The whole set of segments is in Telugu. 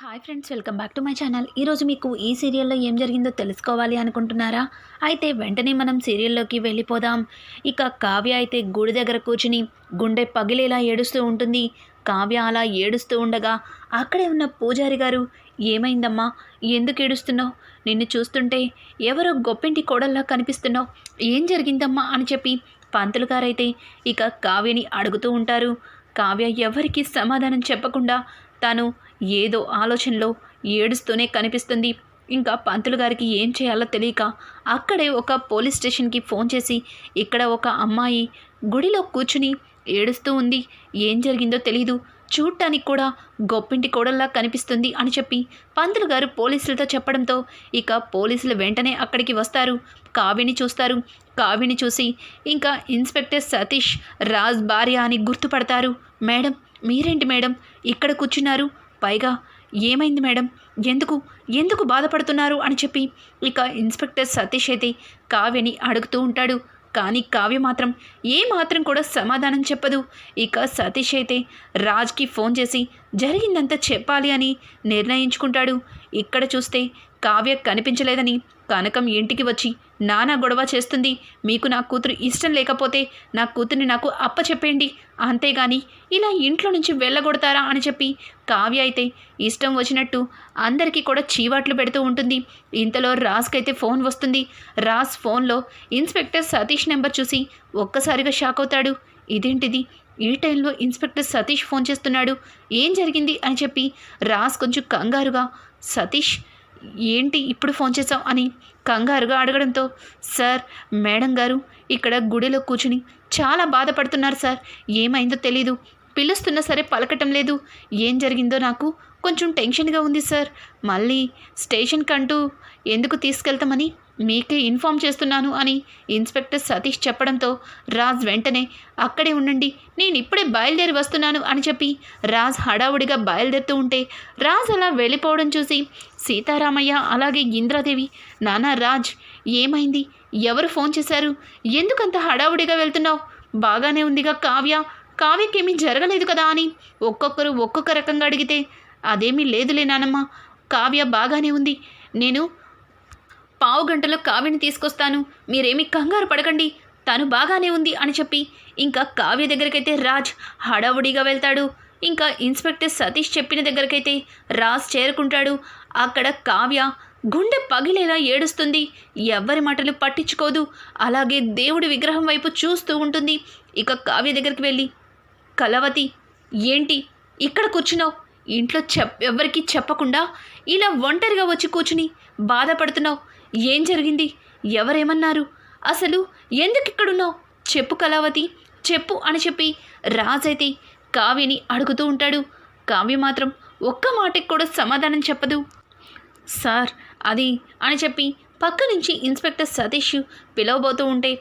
Hi friends, welcome back to my channel. ఈరోజు మీకు ఈ సీరియల్లో ఏం జరిగిందో తెలుసుకోవాలి అనుకుంటున్నారా? అయితే వెంటనే మనం సీరియల్లోకి వెళ్ళిపోదాం. ఇక కావ్య అయితే గుడి దగ్గర కూర్చుని గుండె పగిలేలా ఏడుస్తూ ఉంటుంది. కావ్య అలా ఏడుస్తూ ఉండగా అక్కడే ఉన్న పూజారి గారు, ఏమైందమ్మా, ఎందుకు ఏడుస్తున్నావు? నిన్ను చూస్తుంటే ఎవరో గొప్పింటి కోడల్లా కనిపిస్తున్నావు, ఏం జరిగిందమ్మా అని చెప్పి పంతులు గారైతే ఇక కావ్యని అడుగుతూ ఉంటారు. కావ్య ఎవరికి సమాధానం చెప్పకుండా తను ఏదో ఆలోచనలో ఏడుస్తూనే కనిపిస్తుంది. ఇంకా పంతులు గారికి ఏం చేయాలో తెలియక అక్కడే ఒక పోలీస్ స్టేషన్కి ఫోన్ చేసి, ఇక్కడ ఒక అమ్మాయి గుడిలో కూర్చుని ఏడుస్తూ ఉంది, ఏం జరిగిందో తెలీదు, చూడటానికి కూడా గొప్పింటి కోడల్లా కనిపిస్తుంది అని చెప్పి పంతులు గారు పోలీసులతో చెప్పడంతో ఇక పోలీసులు వెంటనే అక్కడికి వస్తారు. కావ్యని చూస్తారు. కావ్యని చూసి ఇంకా ఇన్స్పెక్టర్ సతీష్ రాజ్ భార్య అని గుర్తుపడతారు. మేడం, మీరేంటి మేడం ఇక్కడ కూర్చున్నారు? పైగా ఏమైంది మేడం, ఎందుకు ఎందుకు బాధపడుతున్నారు అని చెప్పి ఇక ఇన్స్పెక్టర్ సతీష్ అయితే కావ్యని అడుగుతూ ఉంటాడు. కానీ కావ్య మాత్రం ఏమాత్రం కూడా సమాధానం చెప్పదు. ఇక సతీష్ అయితే రాజ్కి ఫోన్ చేసి జరిగిందంతా చెప్పాలి అని నిర్ణయించుకుంటాడు. ఇక్కడ చూస్తే కావ్య కనిపించలేదని కనకం ఇంటికి వచ్చి నానా గొడవ చేస్తుంది. మీకు నా కూతురు ఇష్టం లేకపోతే నా కూతుర్ని నాకు అప్పచెప్పేయండి, అంతేగాని ఇలా ఇంట్లో నుంచి వెళ్ళగొడతారా అని చెప్పి కావ్య అయితే ఇష్టం వచ్చినట్టు అందరికీ కూడా చీవాట్లు పెడుతూ ఉంటుంది. ఇంతలో రాజ్కైతే ఫోన్ వస్తుంది. రాజ్ ఫోన్లో ఇన్స్పెక్టర్ సతీష్ నెంబర్ చూసి ఒక్కసారిగా షాక్ అవుతాడు. ఇదేంటిది, ఈ టైంలో ఇన్స్పెక్టర్ సతీష్ ఫోన్ చేస్తున్నాడు, ఏం జరిగింది అని చెప్పి రాజ్ కొంచెం కంగారుగా, సతీష్ ఏంటి ఇప్పుడు ఫోన్ చేసావు అని కంగారుగా అడగడంతో, సార్, మేడం గారు ఇక్కడ గుడిలో కూర్చుని చాలా బాధపడుతున్నారు సార్, ఏమైందో తెలీదు, పిలుస్తున్నా సరే పలకటం లేదు, ఏం జరిగిందో నాకు కొంచెం టెన్షన్గా ఉంది సార్, మళ్ళీ స్టేషన్కి అంటూ ఎందుకు తీసుకెళ్తామని మీకే ఇన్ఫామ్ చేస్తున్నాను అని ఇన్స్పెక్టర్ సతీష్ చెప్పడంతో రాజ్ వెంటనే అక్కడే ఉండండి, నేను ఇప్పుడే బయలుదేరి వస్తున్నాను అని చెప్పి రాజ్ హడావుడిగా బయలుదేరుతూ ఉంటే రాజ్ అలా వెళ్ళిపోవడం చూసి సీతారామయ్య అలాగే ఇంద్రాదేవి, నానా రాజ్, ఏమైంది, ఎవరు ఫోన్ చేశారు, ఎందుకంత హడావుడిగా వెళ్తున్నావు, బాగానే ఉందిగా కావ్యకేమీ జరగలేదు కదా అని ఒక్కొక్కరు ఒక్కొక్క రకంగా అడిగితే, అదేమీ లేదులే నానమ్మ, కావ్య బాగానే ఉంది, నేను పావు గంటలో కావ్యని తీసుకొస్తాను, మీరేమీ కంగారు పడకండి, తను బాగానే ఉంది అని చెప్పి ఇంకా కావ్య దగ్గరికైతే రాజ్ హడావుడిగా వెళ్తాడు. ఇంకా ఇన్స్పెక్టర్ సతీష్ చెప్పిన దగ్గరకైతే రాజ్ చేరుకుంటాడు. అక్కడ కావ్య గుండె పగిలేలా ఏడుస్తుంది, ఎవ్వరి మాటలు పట్టించుకోదు, అలాగే దేవుడి విగ్రహం వైపు చూస్తూ ఉంటుంది. ఇక కావ్య దగ్గరికి వెళ్ళి, కలవతి, ఏంటి ఇక్కడ కూర్చున్నావు, ఇంట్లో ఎవ్వరికీ చెప్పకుండా ఇలా ఒంటరిగా వచ్చి కూర్చుని బాధపడుతున్నావు, ఏం జరిగింది, ఎవరేమన్నారు, అసలు ఎందుకు ఇక్కడున్నావు, చెప్పు కళావతి, చెప్పు అని చెప్పి రాజైతే కావ్యని అడుగుతూ ఉంటాడు. కావ్య మాత్రం ఒక్క మాటకి కూడా సమాధానం చెప్పదు. సార్, అది అని చెప్పి పక్క నుంచి ఇన్స్పెక్టర్ సతీష్ పిలవబోతూ ఉంటే,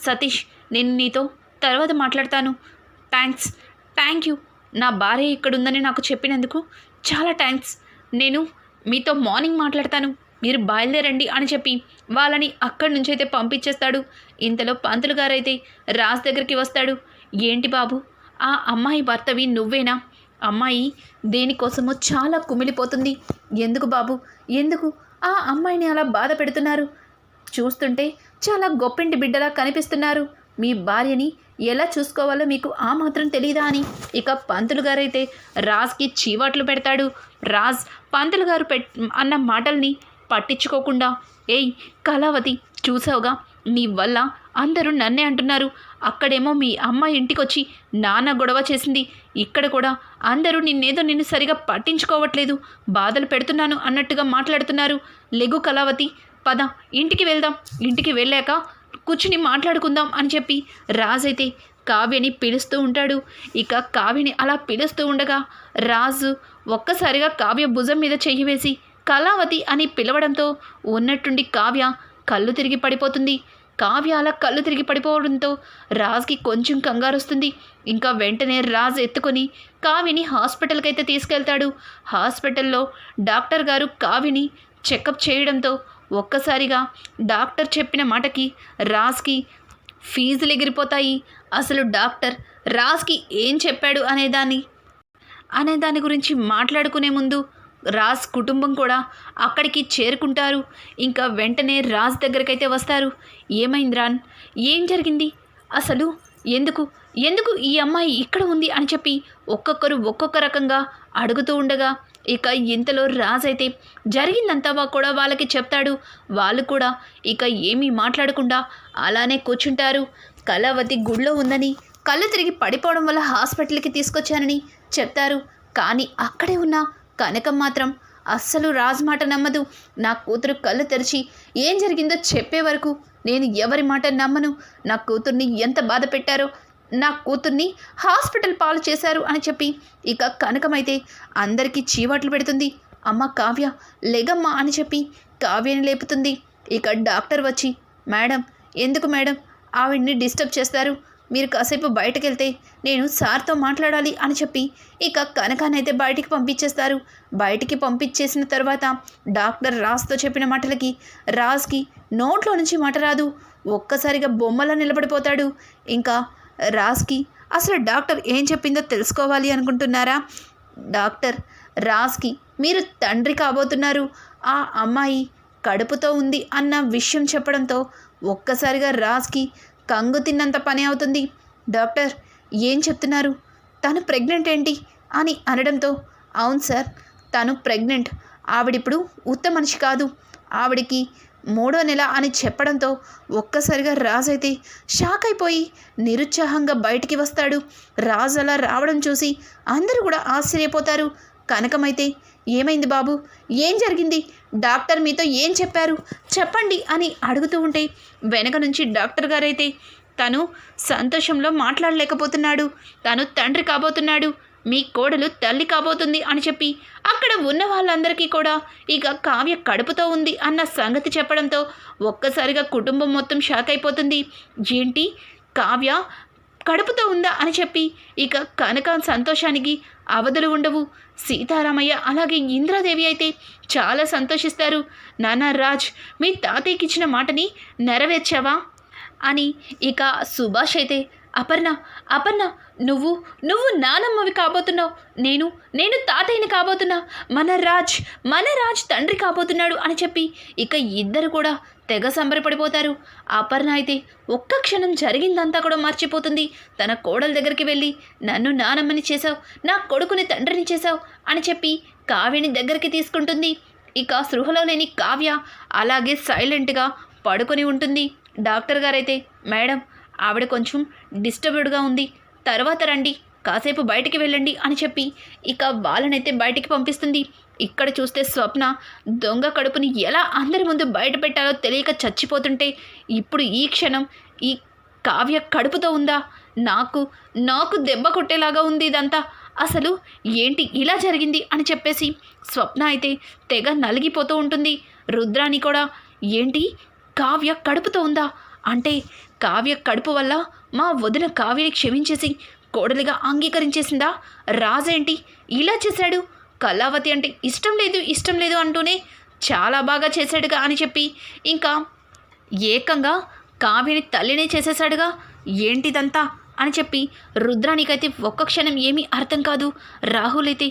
సతీష్, నేను నీతో తర్వాత మాట్లాడతాను, థ్యాంక్ యూ, నా భార్య ఇక్కడుందని నాకు చెప్పినందుకు చాలా థ్యాంక్స్, నేను మీతో మార్నింగ్ మాట్లాడతాను, మీరు బయలుదేరండి అని చెప్పి వాళ్ళని అక్కడి నుంచి అయితే పంపించేస్తాడు. ఇంతలో పంతులు గారైతే రాజ్ దగ్గరికి వస్తాడు. ఏంటి బాబు, ఆ అమ్మాయి భర్తవి నువ్వేనా? అమ్మాయి దేనికోసమో చాలా కుమిలిపోతుంది, ఎందుకు బాబు, ఎందుకు ఆ అమ్మాయిని అలా బాధ పెడుతున్నారు? చూస్తుంటే చాలా గొప్పింటి బిడ్డలా కనిపిస్తున్నారు, మీ భార్యని ఎలా చూసుకోవాలో మీకు ఆ మాత్రం తెలీదా అని ఇక పంతులు గారైతే రాజ్కి చీవాట్లు పెడతాడు. రాజ్ పంతులు గారు అన్న మాటల్ని పట్టించుకోకుండా, ఏయ్ కళావతి, చూసావుగా, నీ వల్ల అందరూ నన్నే అంటున్నారు, అక్కడేమో మీ అమ్మ ఇంటికొచ్చి నాన్న గొడవ చేసింది, ఇక్కడ కూడా అందరూ నిన్ను సరిగా పట్టించుకోవట్లేదు, బాధలు పెడుతున్నాను అన్నట్టుగా మాట్లాడుతున్నారు, లెగు కళావతి, పద ఇంటికి వెళ్దాం, ఇంటికి వెళ్ళాక కూర్చుని మాట్లాడుకుందాం అని చెప్పి రాజ్ అయితే కావ్యని పిలుస్తూ ఉంటాడు. ఇక కావ్యని అలా పిలుస్తూ ఉండగా రాజు ఒక్కసారిగా కావ్య భుజం మీద చెయ్యి వేసి కళావతి అని పిలవడంతో ఉన్నట్టుండి కావ్య కళ్ళు తిరిగి పడిపోతుంది. కావ్య అలా కళ్ళు తిరిగి పడిపోవడంతో రాజ్కి కొంచెం కంగారు వస్తుంది. ఇంకా వెంటనే రాజ్ ఎత్తుకొని కావ్యని హాస్పిటల్కి అయితే తీసుకెళ్తాడు. హాస్పిటల్లో డాక్టర్ గారు కావ్యని చెకప్ చేయడంతో ఒక్కసారిగా డాక్టర్ చెప్పిన మాటకి రాజ్కి ఫీజులు ఎగిరిపోతాయి. అసలు డాక్టర్ రాజ్కి ఏం చెప్పాడు అనే దాని గురించి మాట్లాడుకునే ముందు రాజ్ కుటుంబం కూడా అక్కడికి చేరుకుంటారు. ఇంకా వెంటనే రాజ్ దగ్గరకైతే వస్తారు. ఏమైంది ఏం జరిగింది అసలు, ఎందుకు ఎందుకు ఈ అమ్మాయి ఇక్కడ ఉంది అని చెప్పి ఒక్కొక్కరు ఒక్కొక్క రకంగా అడుగుతూ ఉండగా ఇక ఇంతలో రాజ్ అయితే జరిగిందంతా కూడా వాళ్ళకి చెప్తాడు. వాళ్ళు కూడా ఇక ఏమీ మాట్లాడకుండా అలానే కూర్చుంటారు. కళావతి గుడిలో ఉందని, కళ్ళు తిరిగి పడిపోవడం వల్ల హాస్పిటల్కి తీసుకొచ్చానని చెప్తారు. కానీ అక్కడే ఉన్న కనకం మాత్రం అస్సలు రాజ్ మాట నమ్మదు. నా కూతురు కళ్ళు తెరిచి ఏం జరిగిందో చెప్పే వరకు నేను ఎవరి మాట నమ్మను. నా కూతుర్ని ఎంత బాధ పెట్టారో, నా కూతుర్ని హాస్పిటల్ పాలు చేశారు అని చెప్పి ఇక కనకమైతే అందరికీ చీవాట్లు పెడుతుంది. అమ్మ కావ్య లెగమ్మ అని చెప్పి కావ్యని లేపుతుంది. ఇక డాక్టర్ వచ్చి మేడం ఎందుకు మేడం ఆవిడ్ని డిస్టర్బ్ చేస్తారు, మీరు కాసేపు బయటకు వెళ్తే నేను సార్తో మాట్లాడాలి అని చెప్పి ఇక కనకానైతే బయటికి పంపించేస్తారు. బయటికి పంపించేసిన తర్వాత డాక్టర్ రాజ్తో చెప్పిన మాటలకి రాజ్కి నోట్లో నుంచి మాట రాదు. ఒక్కసారిగా బొమ్మలా నిలబడిపోతాడు. ఇంకా రాజ్కి అసలు డాక్టర్ ఏం చెప్పిందో తెలుసుకోవాలి అనుకుంటున్నారా? డాక్టర్ రాజ్కి మీరు తండ్రి కాబోతున్నారు, ఆ అమ్మాయి కడుపుతో ఉంది అన్న విషయం చెప్పడంతో ఒక్కసారిగా రాజ్కి కంగు తిన్నంత పని అవుతుంది. డాక్టర్ ఏం చెప్తున్నారు, తను ప్రెగ్నెంట్ ఏంటి అని అనడంతో అవును సార్ తను ప్రెగ్నెంట్, ఆవిడిప్పుడు ఉత్త మనిషి కాదు, ఆవిడికి 3వ నెల అని చెప్పడంతో ఒక్కసారిగా రాజ్ అయితే షాక్ అయిపోయి నిరుత్సాహంగా బయటికి వస్తాడు. రాజ్ అలా రావడం చూసి అందరూ కూడా ఆశ్చర్యపోతారు. కనకమైతే ఏమైంది బాబు, ఏం జరిగింది, డాక్టర్ మీతో ఏం చెప్పారు చెప్పండి అని అడుగుతూ ఉంటే వెనక నుంచి డాక్టర్ గారైతే తను సంతోషంలో మాట్లాడలేకపోతున్నాడు, తను తండ్రి కాబోతున్నాడు, మీ కోడలు తల్లి కాబోతుంది అని చెప్పి అక్కడ ఉన్న వాళ్ళందరికీ కూడా ఇక కావ్య కడుపుతో ఉంది అన్న సంగతి చెప్పడంతో ఒక్కసారిగా కుటుంబం మొత్తం షాక్ అయిపోతుంది. ఏంటి కావ్య కడుపుతో ఉందా అని చెప్పి ఇక కనక సంతోషానికి అవధులు ఉండవు. సీతారామయ్య అలాగే ఇంద్రాదేవి అయితే చాలా సంతోషిస్తారు. నాన్న రాజ్ మీ తాతయ్యకి ఇచ్చిన మాటని నెరవేర్చావా అని ఇక సుభాష్ అయితే అపర్ణ నువ్వు నానమ్మవి కాబోతున్నావు, నేను తాతయ్యని కాబోతున్నా, మన రాజ్ తండ్రి కాబోతున్నాడు అని చెప్పి ఇక ఇద్దరు కూడా తెగ సంబరపడిపోతారు. అపర్ణ అయితే ఒక్క క్షణం జరిగిందంతా కూడా మర్చిపోతుంది. తన కోడల దగ్గరికి వెళ్ళి నన్ను నానమ్మని చేశావు, నా కొడుకుని తండ్రిని చేశావు అని చెప్పి కావ్యని దగ్గరికి తీసుకుంటుంది. ఇక స్పృహలో లేని కావ్య అలాగే సైలెంట్గా పడుకొని ఉంటుంది. డాక్టర్ గారైతే మేడం ఆవిడ కొంచెం డిస్టర్బ్డ్గా ఉంది, తర్వాత రండి కాసేపు బయటికి వెళ్ళండి అని చెప్పి ఇక వాళ్ళనైతే బయటికి పంపిస్తుంది. ఇక్కడ చూస్తే స్వప్న దొంగ కడుపుని ఎలా అందరి ముందు బయట పెట్టాలో తెలియక చచ్చిపోతుంటే ఇప్పుడు ఈ క్షణం ఈ కావ్య కడుపుతో ఉందా, నాకు దెబ్బ కొట్టేలాగా ఉంది ఇదంతా, అసలు ఏంటి ఇలా జరిగింది అని చెప్పేసి స్వప్న అయితే తెగ నలిగిపోతూ ఉంటుంది. రుద్రాని కూడా ఏంటి కావ్య కడుపుతో ఉందా అంటే కావ్య కడుపు వల్ల మా వదిన కావ్యని క్షమించేసి కోడలిగా అంగీకరించేసిందా, రాజేంటి ఇలా చేశాడు, కళావతి అంటే ఇష్టం లేదు అంటూనే చాలా బాగా చేశాడుగా అని చెప్పి ఇంకా ఏకంగా కావ్యని తల్లినే చేసేశాడుగా, ఏంటిదంతా అని చెప్పి రుద్రానికైతే ఒక్క క్షణం ఏమీ అర్థం కాదు. రాహుల్ అయితే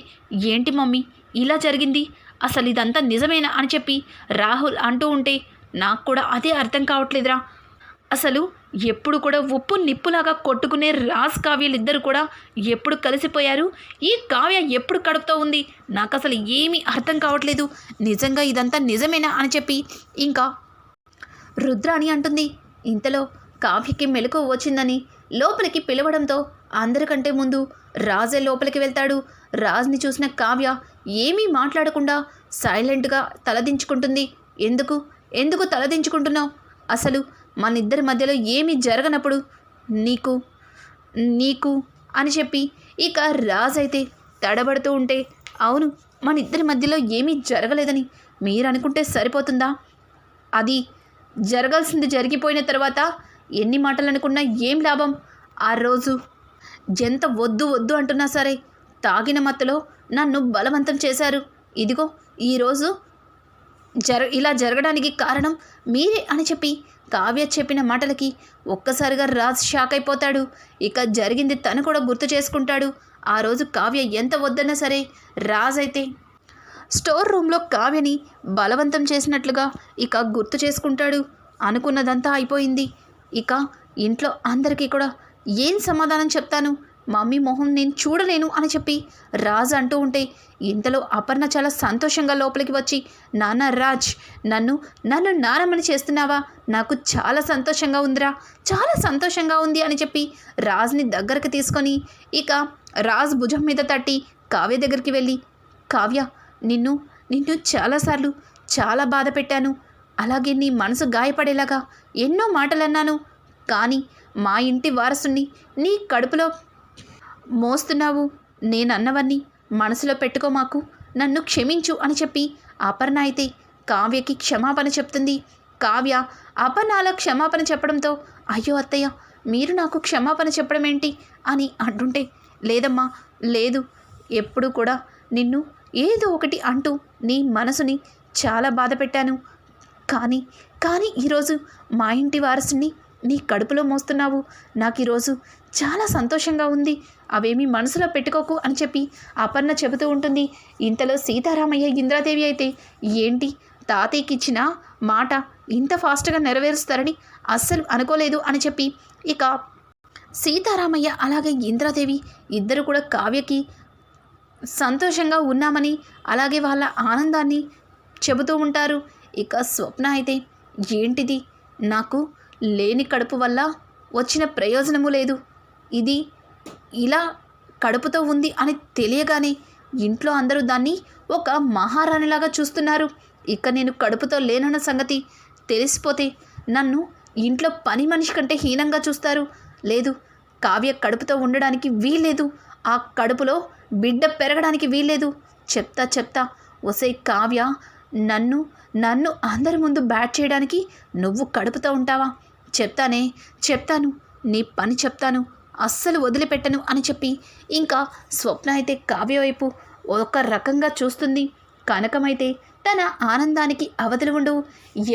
ఏంటి మమ్మీ ఇలా జరిగింది, అసలు ఇదంతా నిజమేనా అని చెప్పి రాహుల్ అంటూ ఉంటే నాకు కూడా అదే అర్థం కావట్లేదురా, అసలు ఎప్పుడు కూడా ఉప్పు నిప్పులాగా కొట్టుకునే రాజ్ కావ్యలిద్దరు కూడా ఎప్పుడు కలిసిపోయారు, ఈ కావ్య ఎప్పుడు కడుపుతో ఉంది, నాకు అసలు ఏమీ అర్థం కావట్లేదు, నిజంగా ఇదంతా నిజమేనా అని చెప్పి ఇంకా రుద్రాని అంటుంది. ఇంతలో కావ్యకి మెలకువ వచ్చిందని లోపలికి పిలవడంతో అందరికంటే ముందు రాజే లోపలికి వెళ్తాడు. రాజ్ని చూసిన కావ్య ఏమీ మాట్లాడకుండా సైలెంట్గా తలదించుకుంటుంది. ఎందుకు తలదించుకుంటున్నావు, అసలు మన ఇద్దరి మధ్యలో ఏమీ జరగనప్పుడు నీకు అని చెప్పి ఇక రాజ్ అయితే తడబడుతూ ఉంటే అవును మన ఇద్దరి మధ్యలో ఏమీ జరగలేదని మీరు అనుకుంటే సరిపోతుందా, అది జరగాల్సింది జరిగిపోయిన తర్వాత ఎన్ని మాటలు అనుకున్నా ఏం లాభం, ఆ రోజు ఎంత వద్దు అంటున్నా సరే తాగిన మత్తులో నన్ను బలవంతం చేశారు, ఇదిగో ఈరోజు ఇలా జరగడానికి కారణం మీరే అని చెప్పి కావ్య చెప్పిన మాటలకి ఒక్కసారిగా రాజ్ షాక్ అయిపోతాడు. ఇక జరిగింది తను కూడా గుర్తు చేసుకుంటాడు. ఆ రోజు కావ్య ఎంత వద్దన్నా సరే రాజ్ అయితే స్టోర్ రూమ్లో కావ్యని బలవంతం చేసినట్లుగా ఇక గుర్తు చేసుకుంటాడు. అనుకున్నదంతా అయిపోయింది. ఇక ఇంట్లో అందరికీ కూడా ఏం సమాధానం చెప్తాను, మమ్మీ మొహం నేను చూడలేను అని చెప్పి రాజ్ అంటూ ఉంటే ఇంతలో అపర్ణ చాలా సంతోషంగా లోపలికి వచ్చి, నాన్న రాజ్, నన్ను నానమ్మని చేస్తున్నావా, నాకు చాలా సంతోషంగా ఉందిరా, చాలా సంతోషంగా ఉంది అని చెప్పి రాజ్ని దగ్గరకు తీసుకొని ఇక రాజ్ భుజం మీద తట్టి కావ్య దగ్గరికి వెళ్ళి, కావ్య, నిన్ను చాలాసార్లు చాలా బాధ పెట్టాను, అలాగే నీ మనసు గాయపడేలాగా ఎన్నో మాటలన్నాను, కానీ మా ఇంటి వారసుని నీ కడుపులో మోస్తున్నావు, నేనన్నవన్నీ మనసులో పెట్టుకోమాకు, నన్ను క్షమించు అని చెప్పి అపర్ణ అయితే కావ్యకి క్షమాపణ చెప్తుంది. కావ్య అపర్ణ అలా క్షమాపణ చెప్పడంతో, అయ్యో అత్తయ్య, మీరు నాకు క్షమాపణ చెప్పడం ఏంటి అని అంటుంటే, లేదమ్మా లేదు, ఎప్పుడు కూడా నిన్ను ఏదో ఒకటి అంటూ నీ మనసుని చాలా బాధ పెట్టాను, కానీ ఈరోజు మా ఇంటి వారసుని నీ కడుపులో మోస్తున్నావు, నాకు ఈరోజు చాలా సంతోషంగా ఉంది, అవేమీ మనసులో పెట్టుకోకు అని చెప్పి అపర్ణ చెబుతూ ఉంటుంది. ఇంతలో సీతారామయ్య ఇంద్రాదేవి అయితే, ఏంటి తాతయ్యకి ఇచ్చిన మాట ఇంత ఫాస్ట్గా నెరవేరుస్తారని అస్సలు అనుకోలేదు అని చెప్పి ఇక సీతారామయ్య అలాగే ఇంద్రాదేవి ఇద్దరు కూడా కావ్యకి సంతోషంగా ఉన్నామని అలాగే వాళ్ళ ఆనందాన్ని చెబుతూ ఉంటారు. ఇక స్వప్న అయితే, ఏంటిది, నాకు లేని కడుపు వల్ల వచ్చిన ప్రయోజనము లేదు, ఇది ఇలా కడుపుతో ఉంది అని తెలియగానే ఇంట్లో అందరూ దాన్ని ఒక మహారాణిలాగా చూస్తున్నారు. ఇక నేను కడుపుతో లేనన్న సంగతి తెలిసిపోతే నన్ను ఇంట్లో పని మనిషి కంటే హీనంగా చూస్తారు. లేదు, కావ్య కడుపుతో ఉండడానికి వీల్లేదు, ఆ కడుపులో బిడ్డ పెరగడానికి వీల్లేదు. చెప్తా ఒసే కావ్య, నన్ను అందరి ముందు బ్యాట్ చేయడానికి నువ్వు కడుపుతో ఉంటావా? చెప్తాను, నీ పని చెప్తాను, అస్సలు వదిలిపెట్టను అని చెప్పి ఇంకా స్వప్న అయితే కావ్య వైపు ఒక రకంగా చూస్తుంది. కనకమైతే తన ఆనందానికి అవధులు ఉండవు.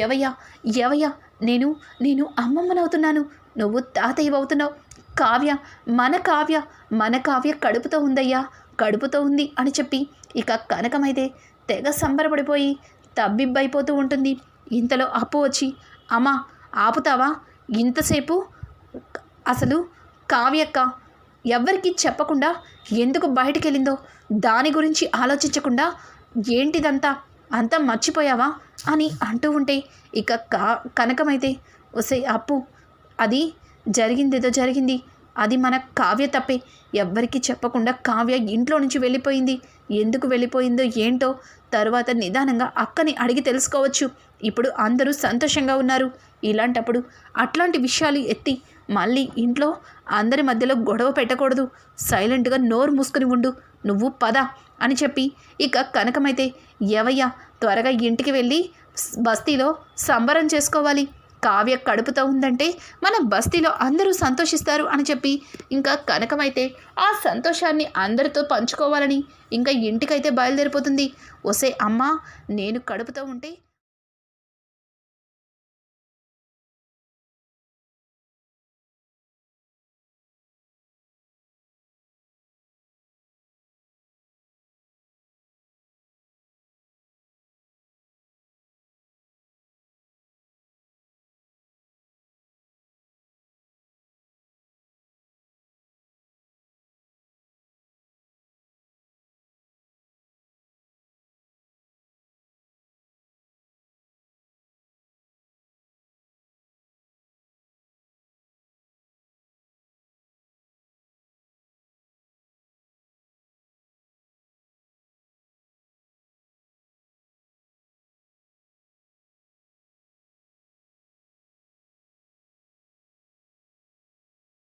ఎవయ్యా నేను అమ్మమ్మనవుతున్నాను, నువ్వు తాతయ్య అవుతున్నావు, మన కావ్య కడుపుతో ఉందయ్యా, కడుపుతో ఉంది అని చెప్పి ఇక కనకమైతే తెగ సంబరపడిపోయి తబ్బిబ్బైపోతూ ఉంటుంది. ఇంతలో అప్పు వచ్చి, అమ్మా ఆపుతావా, ఇంతసేపు అసలు కావ్యక్క ఎవ్వరికీ చెప్పకుండా ఎందుకు బయటికి వెళ్ళిందో దాని గురించి ఆలోచించకుండా ఏంటిదంతా అంతా మర్చిపోయావా అని అంటూ ఉంటే ఇక కనకమైతే, ఒసే అప్పు, అది జరిగిందేదో జరిగింది, అది మన కావ్య తప్పే, ఎవ్వరికీ చెప్పకుండా కావ్య ఇంట్లో నుంచి వెళ్ళిపోయింది, ఎందుకు వెళ్ళిపోయిందో ఏంటో తర్వాత నిదానంగా అక్కని అడిగి తెలుసుకోవచ్చు. ఇప్పుడు అందరూ సంతోషంగా ఉన్నారు, ఇలాంటప్పుడు అట్లాంటి విషయాలు ఎత్తి మళ్ళీ ఇంట్లో అందరి మధ్యలో గొడవ పెట్టకూడదు, సైలెంట్గా నోరు మూసుకుని ఉండు, నువ్వు పద అని చెప్పి ఇక కనకమైతే, ఎవయ్యా త్వరగా ఇంటికి వెళ్ళి బస్తీలో సంబరం చేసుకోవాలి, కావ్య కడుపుతో ఉందంటే మన బస్తీలో అందరూ సంతోషిస్తారు అని చెప్పి ఇంకా కనకమైతే ఆ సంతోషాన్ని అందరితో పంచుకోవాలని ఇంకా ఇంటికైతే బయలుదేరిపోతుంది. ఒసే అమ్మా, నేను కడుపుతో ఉంటే